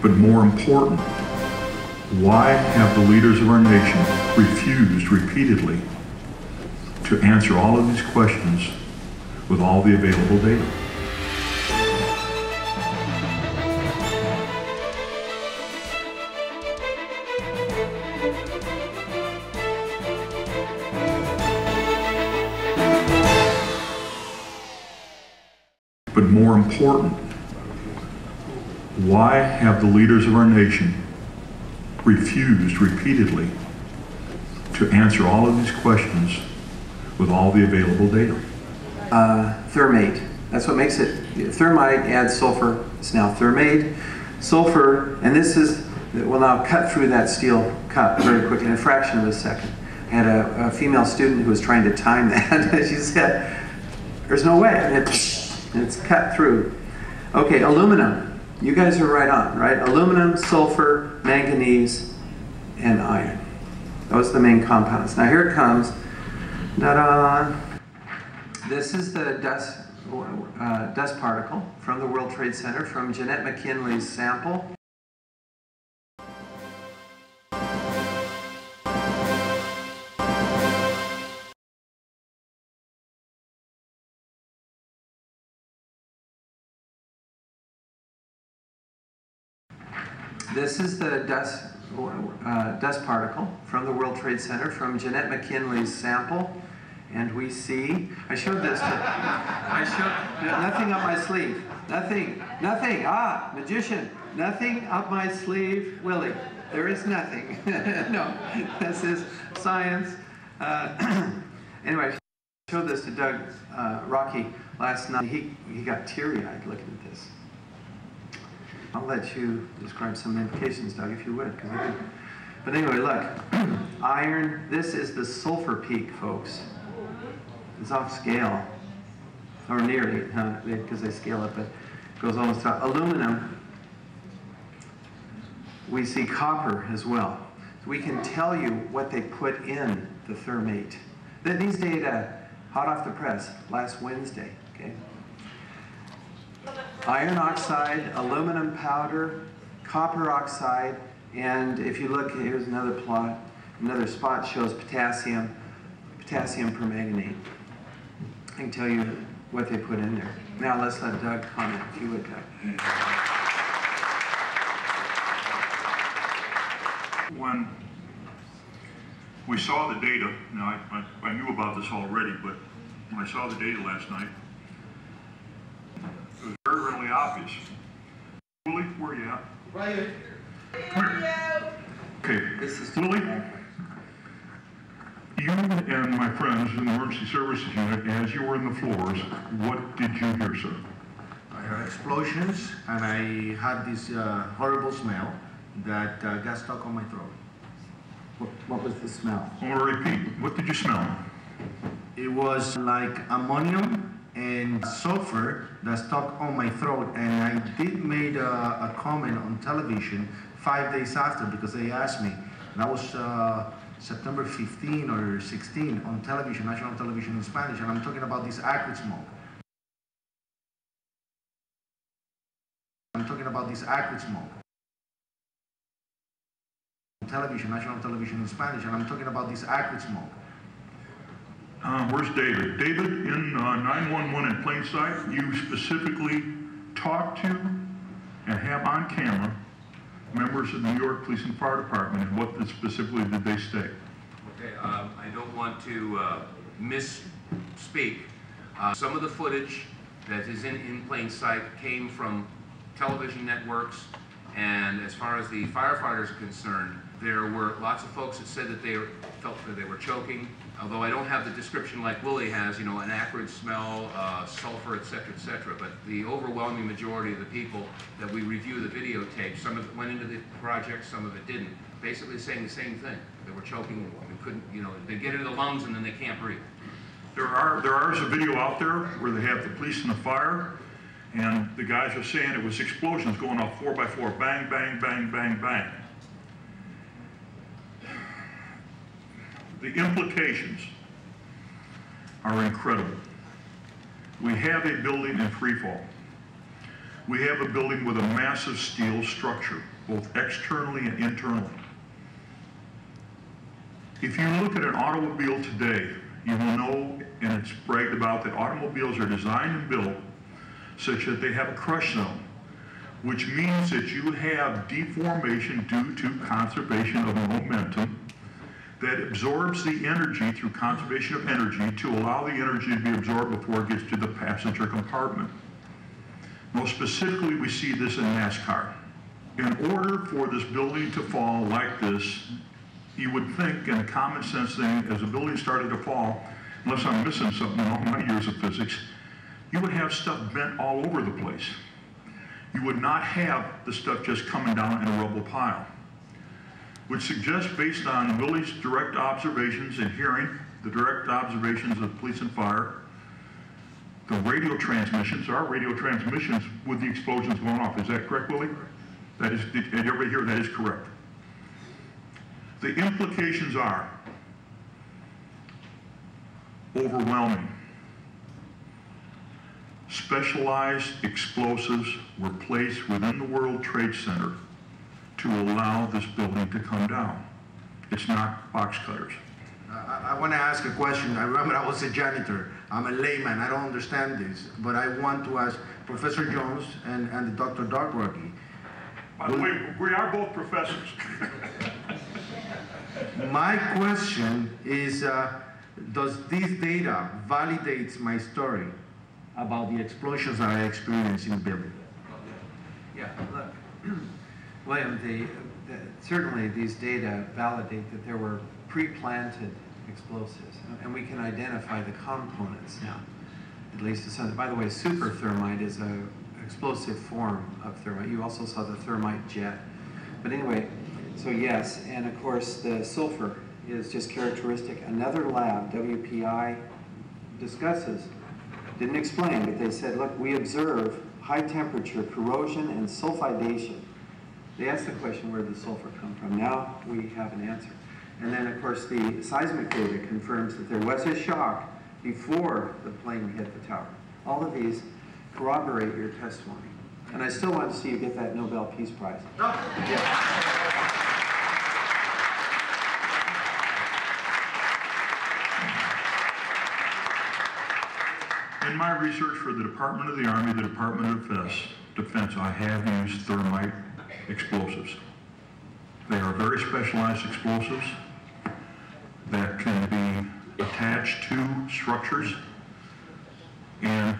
But more important, why have the leaders of our nation refused repeatedly to answer all of these questions with all the available data? But more important, why have the leaders of our nation refused repeatedly to answer all of these questions with all the available data? Thermate. That's what makes it. Thermite adds sulfur. It's now thermate. Sulfur, and this is, will now cut through that steel cup very quickly in a fraction of a second. I had a female student who was trying to time that. She said, there's no way. And it's cut through. Okay, aluminum. You guys are right on, right? Aluminum, sulfur, manganese, and iron. Those are the main compounds. Now here it comes. Ta-da! This is the dust particle from the World Trade Center from Jeanette McKinley's sample. This is the dust particle from the World Trade Center from Jeanette McKinley's sample. And we see, I showed nothing up my sleeve. Nothing, magician, nothing up my sleeve, Willie. There is nothing. No, this is science. Anyway, I showed this to Doug Rokke last night. He got teary-eyed looking at this. I'll let you describe some implications, Doug, if you would. But anyway, look, iron, this is the sulfur peak, folks. It's off scale, or nearly, because they scale it, but it goes almost to aluminum. We see copper as well. So we can tell you what they put in the thermate. These data, hot off the press, last Wednesday, okay? Iron oxide, aluminum powder, copper oxide, and if you look, here's another plot, another spot shows potassium permanganate. I can tell you what they put in there. Now let's let Doug comment, if you would, Doug. When we saw the data, now I knew about this already, but when I saw the data last night, it was very readily obvious. Willie, where are you at? Right here. Come here. Okay, Willie, you and my friends in the emergency services unit, as you were in the floors, what did you hear, sir? I heard explosions, and I had this horrible smell that got stuck on my throat. What was the smell? I want to repeat. What did you smell? It was like ammonium and sulfur that stuck on my throat, and I did made a comment on television 5 days after because they asked me. And that was September 15 or 16 on television, national television in Spanish, and I'm talking about this acrid smoke. I'm talking about this acrid smoke. Television, national television in Spanish, and I'm talking about this acrid smoke. Where's David? David, in 911 in plain sight, you specifically talked to and have on camera members of the New York Police and Fire Department, and what specifically did they state? Okay, I don't want to misspeak. Some of the footage that is in plain sight came from television networks, and as far as the firefighters are concerned, there were lots of folks that said that they felt that they were choking. Although I don't have the description like Willie has, you know, an acrid smell, sulfur, et cetera, but the overwhelming majority of the people that we review the videotape, some of it went into the project, some of it didn't, basically saying the same thing. They were choking and couldn't, you know, they get into the lungs and then they can't breathe. There is a video out there where they have the police and the fire, and the guys are saying it was explosions going off 4x4, bang, bang, bang, bang, bang. The implications are incredible. We have a building in free fall. We have a building with a massive steel structure, both externally and internally. If you look at an automobile today, you will know, and it's bragged about, that automobiles are designed and built such that they have a crush zone, which means that you have deformation due to conservation of momentum that absorbs the energy through conservation of energy to allow the energy to be absorbed before it gets to the passenger compartment. Most specifically, we see this in NASCAR. In order for this building to fall like this, you would think, in a common sense thing, as the building started to fall, unless I'm missing something in all my years of physics, you would have stuff bent all over the place. You would not have the stuff just coming down in a rubble pile. Which suggests, based on Willie's direct observations and hearing the direct observations of police and fire, the radio transmissions, our radio transmissions with the explosions going off. Is that correct, Willie? That is, did everybody hear? That is correct. The implications are overwhelming. Specialized explosives were placed within the World Trade Center to allow this building to come down. It's not box cutters. I want to ask a question. I remember I was a janitor. I'm a layman. I don't understand this. But I want to ask Professor Jones and Dr. Rokke. By the way, we are both professors. My question is, does this data validate my story about the explosions that I experienced in the building? Yeah, look, William, certainly these data validate that there were pre-planted explosives, and we can identify the components now, at least to some. By the way, super thermite is an explosive form of thermite. You also saw the thermite jet. But anyway, so yes, and of course the sulfur is just characteristic. Another lab, WPI, discusses, didn't explain, but they said, look, we observe high temperature corrosion and sulfidation. They asked the question, where did the sulfur come from? Now we have an answer. And then, of course, the seismic data confirms that there was a shock before the plane hit the tower. All of these corroborate your testimony. And I still want to see you get that Nobel Peace Prize. Yeah. In my research for the Department of the Army, the Department of Defense, I have used thermite explosives. They are very specialized explosives that can be attached to structures and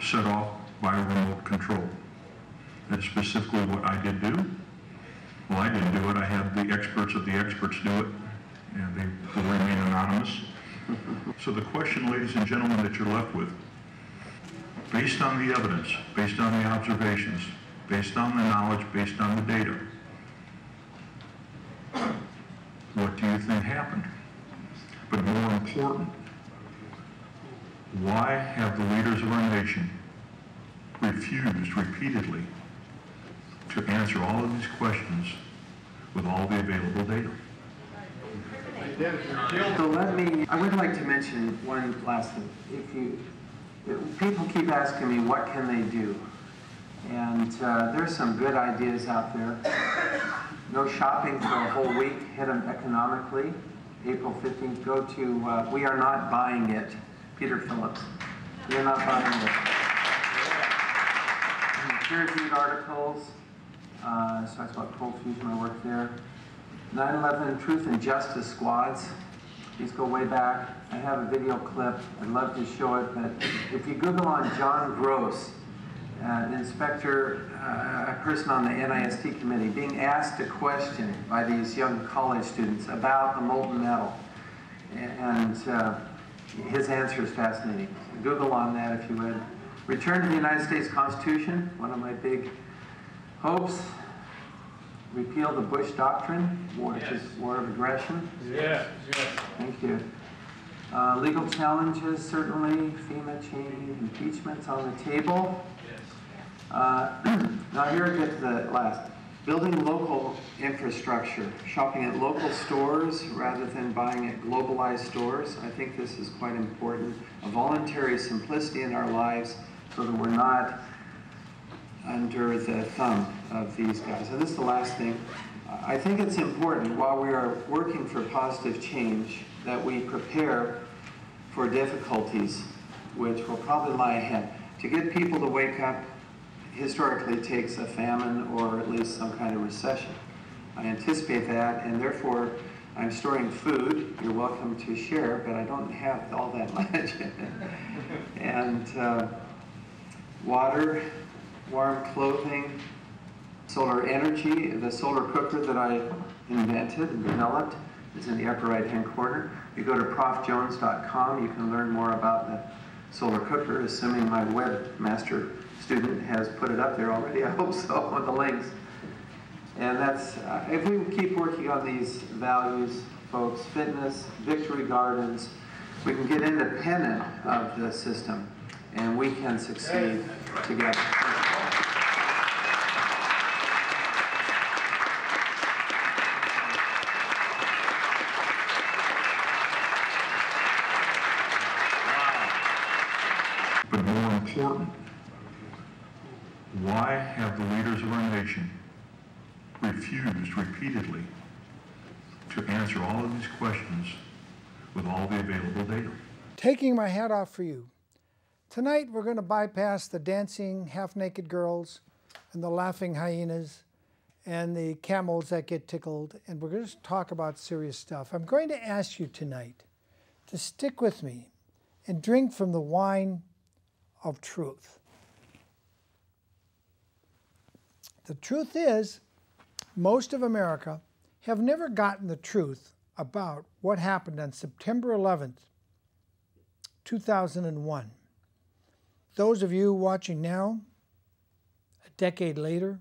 set off by remote control. That's specifically what I did do. Well, I didn't do it. I had the experts of the experts do it, and they will remain anonymous. So the question, ladies and gentlemen, that you're left with, based on the evidence, based on the observations, based on the knowledge, based on the data, what do you think happened? But more important, why have the leaders of our nation refused repeatedly to answer all of these questions with all the available data? So I would like to mention one last thing. People keep asking me, what can they do? And there's some good ideas out there. No shopping for a whole week, hit them economically. April 15th, go to We Are Not Buying It, Peter Phillips. We Are Not Buying It. Peer-reviewed articles, so talks about cold fusion, I work there. 9/11 Truth and Justice Squads. These go way back. I have a video clip. I'd love to show it, but if you Google on John Gross, an inspector, a person on the NIST committee, being asked a question by these young college students about a molten metal, and his answer is fascinating. Google on that if you would. Return to the United States Constitution, one of my big hopes. Repeal the Bush Doctrine, which is war of aggression. Yes, yes. Thank you. Legal challenges, certainly. FEMA changing impeachments on the table. Now here we get to the last. Building local infrastructure, shopping at local stores rather than buying at globalized stores. I think this is quite important. A voluntary simplicity in our lives so that we're not under the thumb of these guys. And this is the last thing. I think it's important while we are working for positive change that we prepare for difficulties which will probably lie ahead. To get people to wake up historically takes a famine or at least some kind of recession. I anticipate that, and therefore I'm storing food. You're welcome to share, but I don't have all that much. And water, warm clothing, solar energy. The solar cooker that I invented and developed is in the upper right-hand corner. You go to profjones.com, you can learn more about the solar cooker, assuming my webmaster student has put it up there already. I hope so, with the links. And that's, if we keep working on these values, folks, fitness, victory gardens, we can get independent of the system, and we can succeed together. But more important, why have the leaders of our nation refused repeatedly to answer all of these questions with all the available data? Taking my hat off for you. Tonight we're going to bypass the dancing half-naked girls and the laughing hyenas and the camels that get tickled, and we're going to talk about serious stuff. I'm going to ask you tonight to stick with me and drink from the wine of truth. The truth is, most of America have never gotten the truth about what happened on September 11th, 2001. Those of you watching now, a decade later,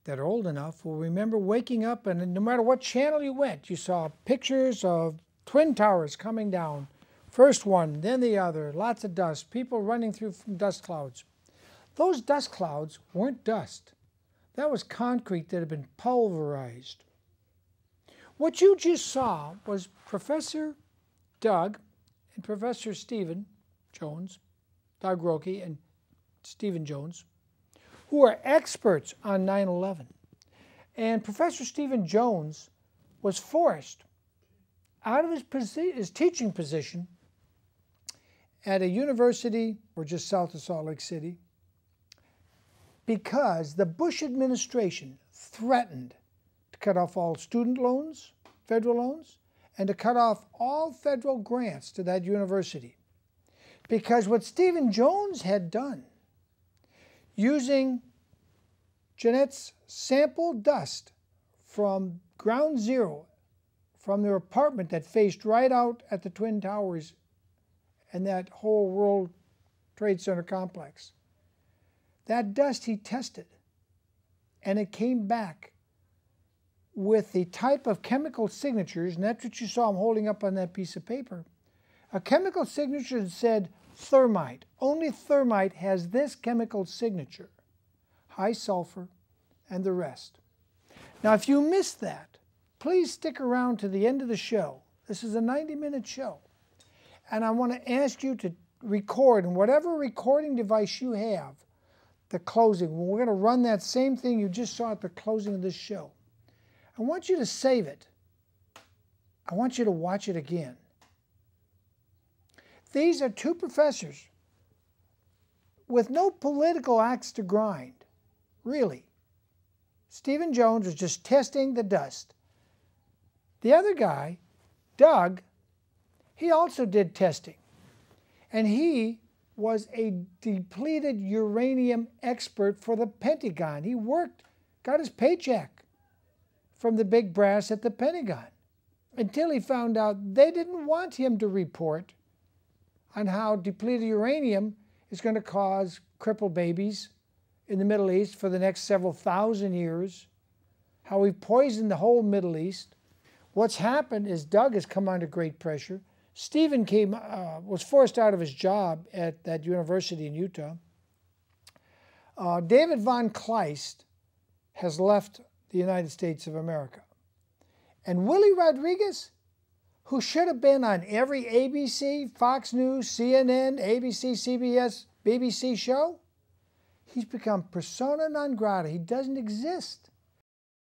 that are old enough will remember waking up, and no matter what channel you went, you saw pictures of Twin Towers coming down. First one, then the other, lots of dust, people running through from dust clouds. Those dust clouds weren't dust. That was concrete that had been pulverized. What you just saw was Professor Doug and Professor Stephen Jones, Doug Rokke and Stephen Jones, who are experts on 9/11. And Professor Stephen Jones was forced out of his teaching position at a university or just south of Salt Lake City because the Bush administration threatened to cut off all student loans, federal loans, and to cut off all federal grants to that university. Because what Stephen Jones had done, using Jeanette's sample dust from ground zero, from their apartment that faced right out at the Twin Towers and that whole World Trade Center complex. That dust he tested, and it came back with the type of chemical signatures, and that's what you saw him holding up on that piece of paper. A chemical signature that said thermite. Only thermite has this chemical signature, high sulfur, and the rest. Now, if you missed that, please stick around to the end of the show. This is a 90-minute show. And I want to ask you to record, in whatever recording device you have, the closing. We're going to run that same thing you just saw at the closing of this show. I want you to save it. I want you to watch it again. These are two professors with no political axe to grind, really. Stephen Jones was just testing the dust. The other guy, Doug, he also did testing. And he was a depleted uranium expert for the Pentagon. He worked, got his paycheck from the big brass at the Pentagon until he found out they didn't want him to report on how depleted uranium is going to cause crippled babies in the Middle East for the next several thousand years, how we poisoned the whole Middle East. What's happened is Doug has come under great pressure. Stephen was forced out of his job at that university in Utah. David von Kleist has left the United States of America. And Willie Rodriguez, who should have been on every ABC, Fox News, CNN, ABC, CBS, BBC show, He's become persona non grata. He doesn't exist.